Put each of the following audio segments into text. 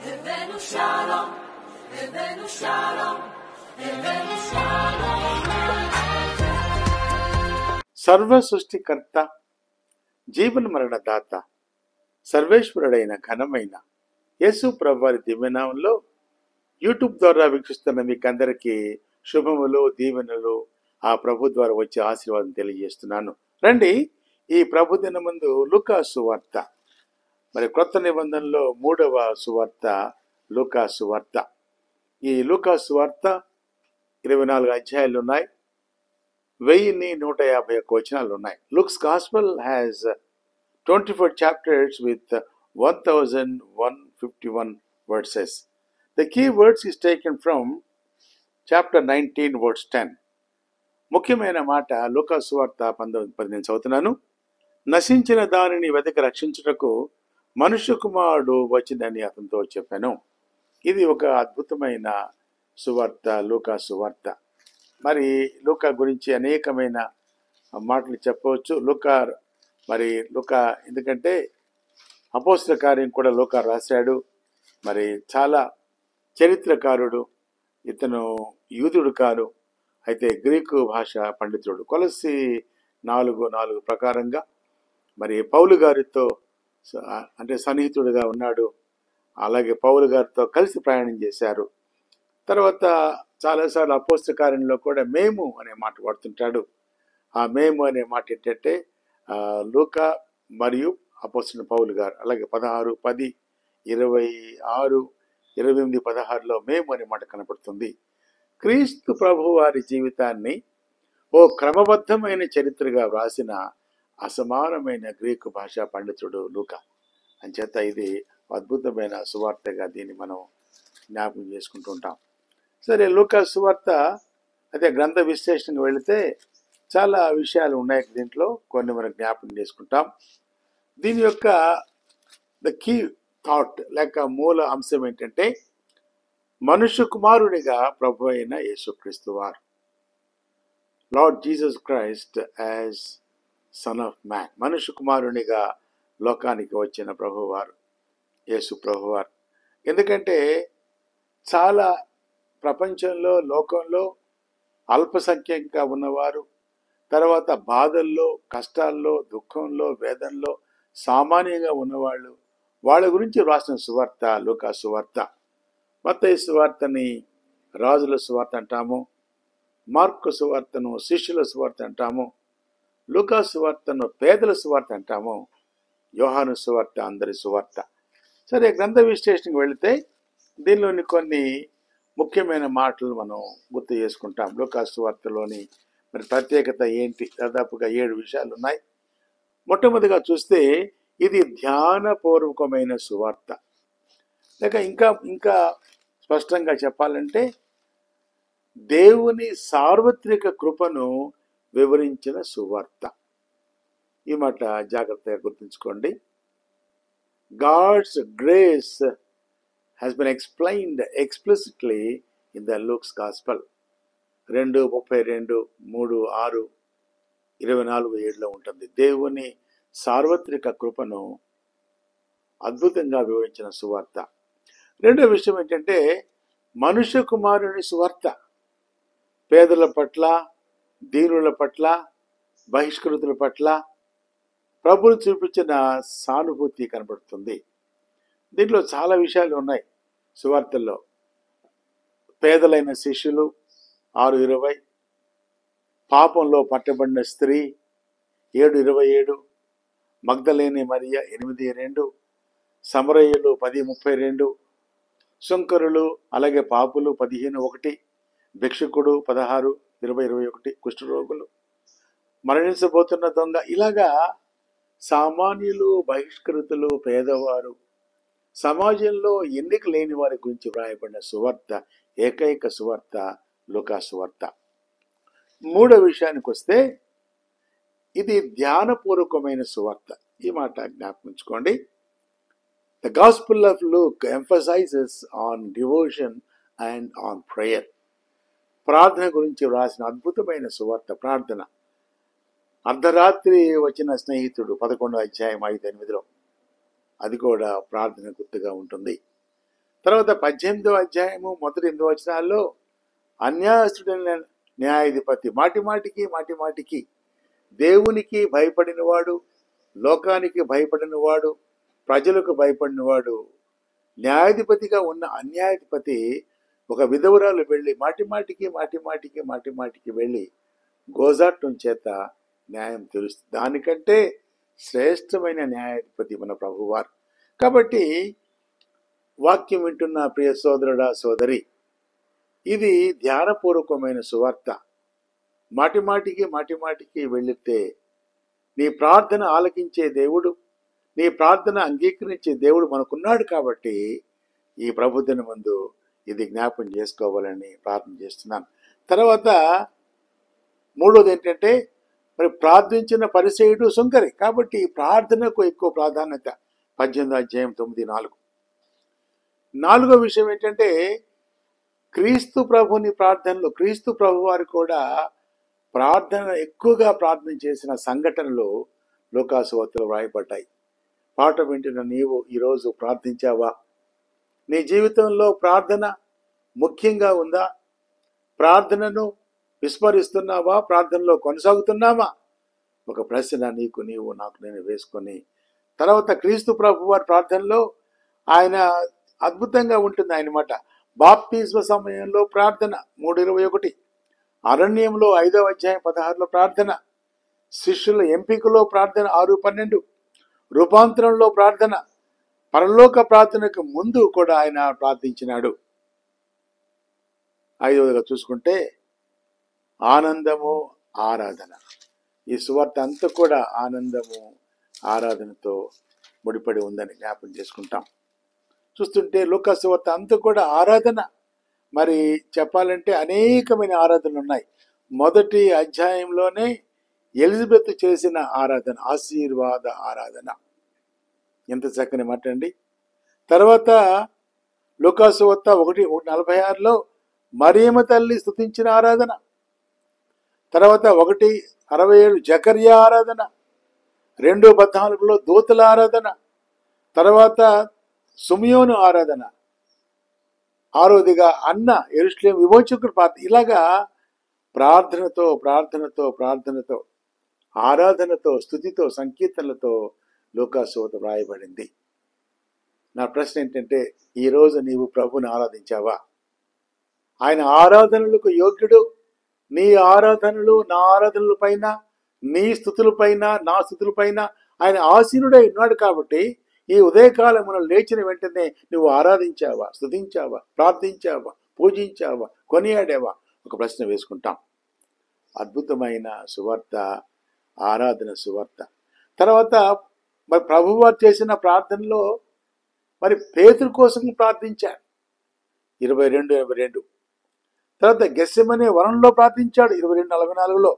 הבאנו שלום, הבאנו שלום, הבאנו שלום. సర్వ సృష్టికర్త, జీవన మరణ దాత, సర్వేశ్వరుడైన ఘనమైన యేసు ప్రభువారి దివ్యనామంలో యూట్యూబ్ ద్వారా వీక్షిస్తున్న మీకందరికీ శుభములు, దీవెనలు ఆ ప్రభు ద్వారా వచ్చే ఆశీర్వాదం తెలియజేస్తున్నాను. రండి, ఈ ప్రభు దినమందు లూకా సువార్త, మరి క్రొత్త నిబంధనలో 3వ సువార్త లూకా సువార్త. ఈ లూకా సువార్త 24 అధ్యాయాలు ఉన్నాయి, 1151 వచనాలు ఉన్నాయి. Luke's Gospel has 24 chapters with 1151 verses. The key words is taken from chapter 19 verse 10. ముఖ్యమైన మాట లూకా సువార్త 19:10 నేను చదువుతున్నాను. నశించిన దానిని వెతికి రక్షించుటకు మనుష్య కుమారుడు వచ్చిందని అతనితో చెప్పాను. ఇది ఒక అద్భుతమైన సువార్త, లూకా సువార్త. మరి లూకా గురించి అనేకమైన మాటలు చెప్పవచ్చు. లూకా ఎందుకంటే అపోస్తల కార్యం కూడా లూకా రాశాడు. మరి చాలా చరిత్రకారుడు. ఇతను యూదుడు కాదు, అయితే గ్రీకు భాష పండితుడు. కొలస్సీ 4:4 ప్రకారంగా మరి పౌలు గారితో అంటే సన్నిహితుడిగా ఉన్నాడు. అలాగే పౌలు గారితో కలిసి ప్రయాణం చేశారు. తర్వాత చాలాసార్లు అపోస్తల కార్యంలో కూడా మేము అనే మాట వాడుతుంటాడు. ఆ మేము అనే మాట ఏంటంటే లూకా మరియు అపోస్తలుడైన పౌలు గారు. అలాగే 16, 10, 26, 28, 16లో మేము అనే మాట కనపడుతుంది. క్రీస్తు ప్రభు వారి జీవితాన్ని ఓ క్రమబద్ధమైన చరిత్రగా వ్రాసిన అసమానమైన గ్రీకు భాషా పండితుడు లూకా. అంచేత ఇది అద్భుతమైన సువార్తగా దీన్ని మనం జ్ఞాపకం చేసుకుంటూ ఉంటాం. సరే, లూకా సువార్త అదే గ్రంథ విశ్లేషణకు వెళితే చాలా విషయాలు ఉన్నాయి దీంట్లో, కొన్ని మనం జ్ఞాపకం చేసుకుంటాం. దీని యొక్క ద కీ థాట్ లేక మూల అంశం ఏంటంటే మనుష్య కుమారుడిగా ప్రభు అయిన యేసుక్రీస్తు వారు, lord Jesus Christ as son of man, మనుష్య కుమారునిగా లోకానికి వచ్చిన ప్రభువారు యేసు ప్రభువారు. ఎందుకంటే చాలా ప్రపంచంలో, లోకంలో అల్పసంఖ్యంగా ఉన్నవారు, తర్వాత బాధల్లో, కష్టాల్లో, దుఃఖంలో, వేదనలో సామాన్యంగా ఉన్నవాళ్ళు, వాళ్ళ గురించి రాసిన సువార్త లూకా సువార్త. మత్తయి సువార్తని రాజుల సువార్త అంటాము, మార్కు సువార్తను శిష్యుల సువార్త అంటాము, లూకా సువార్తను పేదల సువార్త అంటాము, యోహాను సువార్త అందరి సువార్త. సరే, గ్రంథ విశ్లేషణకు వెళితే దీనిలోని కొన్ని ముఖ్యమైన మాటలు మనం గుర్తు చేసుకుంటాం. లూకా సువార్తలోని మరి ప్రత్యేకత ఏంటి? దాదాపుగా 7 విషయాలు ఉన్నాయి. మొట్టమొదటిగా చూస్తే ఇది ధ్యానపూర్వకమైన సువార్త, లేక ఇంకా స్పష్టంగా చెప్పాలంటే దేవుని సార్వత్రిక కృపను వివరించిన సువార్త. ఈ మాట జాగ్రత్తగా గుర్తుంచుకోండి. God's grace has been explained explicitly in the Luke's Gospel. 2:32, 3:6, 24:7 ఉంటుంది. దేవుని సార్వత్రిక కృపను అద్భుతంగా వివరించిన సువార్త. రెండో విషయం ఏంటంటే మనుష్య కుమారుని సువార్త. పేదల పట్ల, దీనుల పట్ల, బహిష్కృతుల పట్ల ప్రభువు చూపించిన సానుభూతి కనబడుతుంది. దీంట్లో చాలా విషయాలు ఉన్నాయి సువార్తల్లో. పేదలైన శిష్యులు 6:20, పాపంలో పట్టబడిన స్త్రీ 7:27, మగ్దలేని మరియ 8:2, సమరయ్యులు 10:32, సుంకరులు అలాగే పాపులు 15:1, భిక్షుకుడు 16:20-21, కుష్ఠరోగులు, మరణించబోతున్న దొంగ, ఇలాగా సామాన్యులు, బహిష్కృతులు, పేదవారు, సమాజంలో ఎన్నిక లేని వారి గురించి వ్రాయబడిన సువార్త, ఏకైక సువార్త లూకా సువార్త. మూడో విషయానికి వస్తే ఇది ధ్యానపూర్వకమైన సువార్త. ఈ మాట జ్ఞాపకించుకోండి. The gospel of Luke emphasizes on devotion and on prayer. ప్రార్థన గురించి వ్రాసిన అద్భుతమైన సువార్త ప్రార్థన. అర్ధరాత్రి వచ్చిన స్నేహితుడు 11వ అధ్యాయం 5-8లో అది కూడా ప్రార్థన గుర్తుగా ఉంటుంది. తర్వాత 18వ అధ్యాయము మొదటి 8 వచనాల్లో అన్యాయస్తుడైన న్యాయాధిపతి మాటిమాటికి దేవునికి భయపడినవాడు, లోకానికి భయపడినవాడు, ప్రజలకు భయపడినవాడు, న్యాయాధిపతిగా ఉన్న అన్యాయాధిపతి ఒక విధవరాలు వెళ్ళి మాటిమాటికి వెళ్ళి గోజాట్టం చేత న్యాయం తెలుస్తుంది. దానికంటే శ్రేష్టమైన న్యాయాధిపతి మన ప్రభువారు. కాబట్టి వాక్యం వింటున్న ప్రియ సోదరుడా సోదరి, ఇది ధ్యానపూర్వకమైన సువార్త. మాటిమాటికి వెళ్ళితే నీ ప్రార్థన ఆలకించే దేవుడు, నీ ప్రార్థన అంగీకరించే దేవుడు మనకున్నాడు. కాబట్టి ఈ ప్రభుత్వం ముందు ఇది జ్ఞాపం చేసుకోవాలని ప్రార్థన చేస్తున్నాను. తర్వాత మూడోది ఏంటంటే, మరి ప్రార్థించిన పరిసేయుడు సుంకరి. కాబట్టి ప్రార్థనకు ఎక్కువ ప్రాధాన్యత. 18వ అధ్యాయం 9:4. నాలుగో విషయం ఏంటంటే, క్రీస్తు ప్రభుని ప్రార్థనలు, క్రీస్తు ప్రభు వారు కూడా ప్రార్థన ఎక్కువగా ప్రార్థన చేసిన సంఘటనలు లూకాసు వార్తలో వ్రాయబడ్డాయి. పాట వింటున్న నీవు ఈరోజు ప్రార్థించావా? నీ జీవితంలో ప్రార్థన ముఖ్యంగా ఉందా? ప్రార్థనను విస్మరిస్తున్నావా? ప్రార్థనలో కొనసాగుతున్నావా? ఒక ప్రశ్న నీవు నాకు నేను వేసుకొని, తర్వాత క్రీస్తు ప్రభు వారి ప్రార్థనలో ఆయన అద్భుతంగా ఉంటుంది. ఆయన మాట బాప్తిస్మ సమయంలో ప్రార్థన 3:21, అరణ్యంలో 5వ అధ్యాయం 16లో ప్రార్థన, శిష్యుల ఎంపికలో ప్రార్థన 6:12, రూపాంతరంలో ప్రార్థన, పరలోక ప్రార్థనకు ముందు కూడా ఆయన ప్రార్థించినాడు. 5వదిగా చూసుకుంటే ఆనందము ఆరాధన. ఈ సువార్త అంతా కూడా ఆనందము ఆరాధనతో ముడిపడి ఉందని జ్ఞాపకం చేసుకుంటాం. చూస్తుంటే లూకా సువార్త అంతా కూడా ఆరాధన. మరి చెప్పాలంటే అనేకమైన ఆరాధనలు ఉన్నాయి. మొదటి అధ్యాయంలోనే ఎలిజబెత్ చేసిన ఆరాధన, ఆశీర్వాద ఆరాధన, ఎంత చక్కని మాట అండి. తర్వాత లూకా సువార్త 1:46లో మరియమ్మ తల్లి స్తుతించిన ఆరాధన, తర్వాత 1:67 జకర్యా ఆరాధన, 2:14లో దూతల ఆరాధన, తర్వాత సుమియోను ఆరాధన, 6వదిగా అన్న యెరూషలేము విమోచకుడు ప్రార్థన. ఇలాగా ప్రార్థనతో ఆరాధనతో స్తుతితో సంకీర్తనలతో లూకా సువార్త వ్రాయబడింది. నా ప్రశ్న ఏంటంటే, ఈరోజు నీవు ప్రభుని ఆరాధించావా? ఆయన ఆరాధనలకు యోగ్యుడు. నీ ఆరాధనలు నా ఆరాధనల పైన, నీ స్తుతులపైన నా స్తుతులపైన ఆయన ఆసీనుడై ఉన్నాడు. కాబట్టి ఈ ఉదయకాలమున లేచిన వెంటనే నువ్వు ఆరాధించావా, స్తుతించావా, ప్రార్థించావా, పూజించావా, కొనియాడావా? ఒక ప్రశ్న వేసుకుంటాం. అద్భుతమైన సువార్త, ఆరాధన సువార్త. తర్వాత మరి ప్రభువారు చేసిన ప్రార్థనలో మరి పేతురు కోసం ప్రార్థించాడు 22:22. తర్వాత గెత్సెమనే వనంలో ప్రార్థించాడు 22:44లో.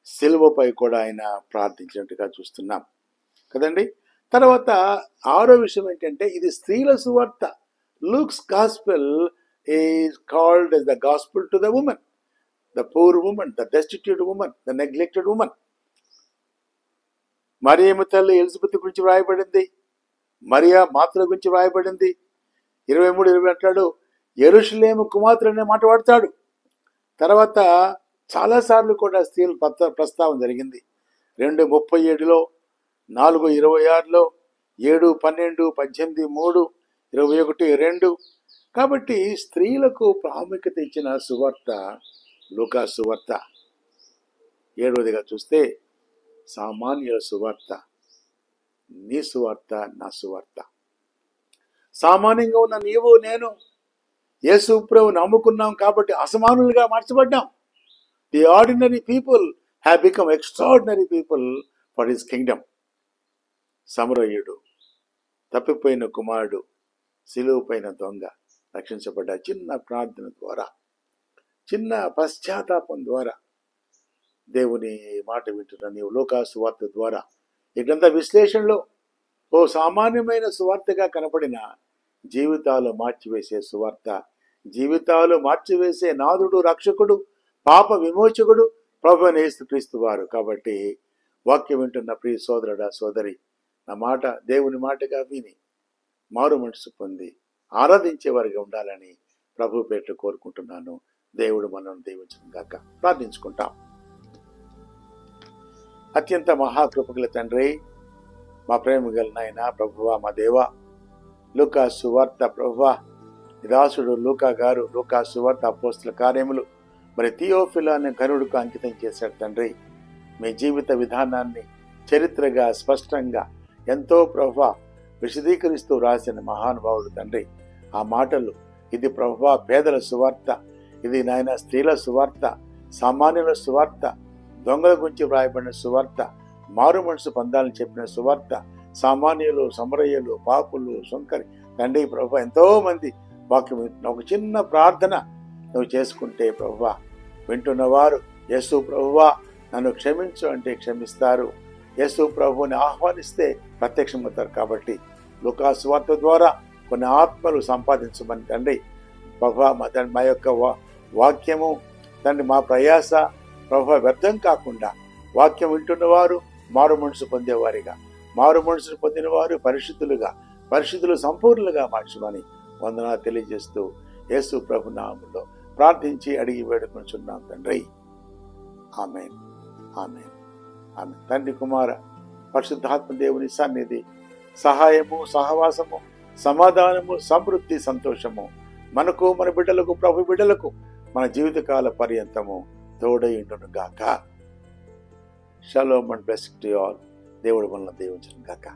సిలువపై కూడా ఆయన ప్రార్థించినట్టుగా చూస్తున్నాం కదండి. తర్వాత 6వ విషయం ఏంటంటే, ఇది స్త్రీల సువార్త. Luke's gospel is called as the gospel to the woman, the poor woman, the destitute woman, the neglected woman. Mariyamma తల్లి ఎలిజబెత్ గురించి వ్రాయబడింది, మరియా మాతల గురించి వ్రాయబడింది. 23:20 అంటాడు, యెరూషలేము కుమార్తెలు అనే మాట వాడతాడు. తర్వాత చాలాసార్లు కూడా స్త్రీల ప్రస్తావన జరిగింది. 2:37లో, 4:26లో, 7:12, 18:3, 21:2. కాబట్టి స్త్రీలకు ప్రాముఖ్యత ఇచ్చిన సువార్త లూకా సువార్త. 7వదిగా చూస్తే సామాన్యుల సువార్త, నీ సువార్త నా సువార్త. సామాన్యంగా ఉన్న నీవు నేను యేసు ప్రభువును నమ్ముకున్నాం కాబట్టి అసమానులుగా మార్చబడ్డాం. The ordinary people have become extraordinary people for his kingdom. సమరయుడు, తప్పిపోయిన కుమారుడు, సిలువపైన దొంగ రక్షించబడ్డ చిన్న ప్రార్థన ద్వారా, చిన్న పశ్చాత్తాపం ద్వారా దేవుని మాట వింటున్న నీవు లూకా సువార్త ద్వారా ఈ గ్రంథ విశ్లేషణలో ఓ సామాన్యమైన సువార్తగా కనపడిన జీవితాలు మార్చివేసే సువార్త, జీవితాలు మార్చివేసే నాథుడు, రక్షకుడు, పాప విమోచకుడు ప్రభువైన యేసుక్రీస్తు వారు. కాబట్టి వాక్యం వింటున్న ప్రియ సోదరుడా సోదరి, నా మాట దేవుని మాటగా విని మారు మనసు పొంది ఆరాధించేవారిగా ఉండాలని ప్రభు పేరిట కోరుకుంటున్నాను. దేవుడు మనల్ని దీవించును గాక. ప్రార్థించుకుంటాం. అత్యంత మహాకృపగల తండ్రి, మా ప్రేమ గల నాయన ప్రభువా, మా దేవా, లూకా సువార్త ప్రభువా, దాసుడు లూకా గారు లూకా సువార్త అపోస్తల కార్యములు మరి థియోఫిలా అనే ఘనుడుకు అంకితం చేశాడు తండ్రి. మీ జీవిత విధానాన్ని చరిత్రగా స్పష్టంగా ఎంతో ప్రభువా విశదీకరిస్తూ రాసిన మహానుభావుడు తండ్రి. ఆ మాటలు, ఇది ప్రభువా పేదల సువార్త, ఇది నాయన స్త్రీల సువార్త, సామాన్యుల సువార్త, దొంగల గురించి వ్రాయబడిన సువార్త, మారు మనసు పొందాలని చెప్పిన సువార్త, సామాన్యులు, సమరయ్యలు, పాపులు, సుంకరి తండ్రి ప్రభువా ఎంతో మంది వాక్యం ఒక చిన్న ప్రార్థన నువ్వు చేసుకుంటే ప్రభువా వింటున్నవారు యేసు ప్రభువా నన్ను క్షమించు అంటే క్షమిస్తారు. యేసు ప్రభువుని ఆహ్వానిస్తే ప్రత్యక్షమవుతారు. కాబట్టి లూకా సువార్త ద్వారా కొన్ని ఆత్మలు సంపాదించమని తండ్రి ప్రభువా మా యొక్క వాక్యము తండ్రి మా ప్రయాస ప్రభువా వ్యర్థం కాకుండా వాక్యం వింటున్నవారు మారు మనసు పొందేవారిగా, మారు మనసును పొందిన వారు పరిశుద్ధులు సంపూర్ణులుగా మార్చమని వందనాలు తెలియజేస్తూ యేసు ప్రభు నామములో ప్రార్థించి అడిగి వేడుకొంచున్నాం తండ్రి. ఆమేన్, ఆమేన్, ఆమేన్. తండ్రి, కుమార పరిశుద్ధాత్మ దేవుని సన్నిధి, సహాయము, సహవాసము, సమాధానము, సమృద్ధి, సంతోషము మనకు, మన బిడ్డలకు, ప్రభు బిడ్డలకు మన జీవితకాల పర్యంతము తోడయుండును గాక. Shalom and blessing to all. దేవుడు మనల్ని దీవించును గాక.